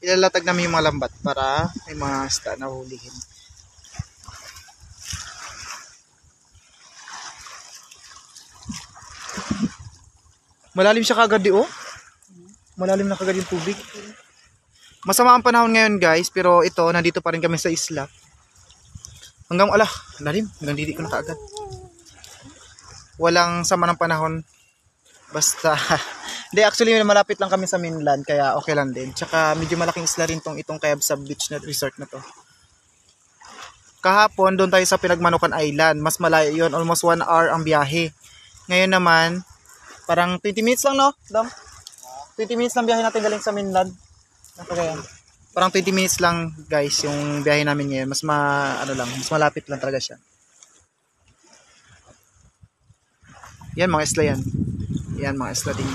ilalatag namin yung mga lambat para may mga isda na hulihin. Malalim siya kagad di oh. Malalim na kagad yung tubig. Masama ang panahon ngayon guys, pero ito, nandito pa rin kami sa isla. Hanggang, lalim, hanggang didi ko na kaagad. Walang sama ng panahon. Basta, hindi actually malapit lang kami sa mainland, kaya okay lang din. Tsaka medyo malaking isla rin itong Kayabsab Beach na resort na to. Kahapon, doon tayo sa Pinagmanukan Island. Mas malayo yun, almost 1 hour ang biyahe. Ngayon naman, parang 20 minutes lang no, Dam? 20 minutes lang biyahe natin galing sa mainland. Parang 20 minutes lang guys yung biyahe namin ngayon. Mas mas malapit lang talaga siya. Yan mga isla yan. Yan mga isla din.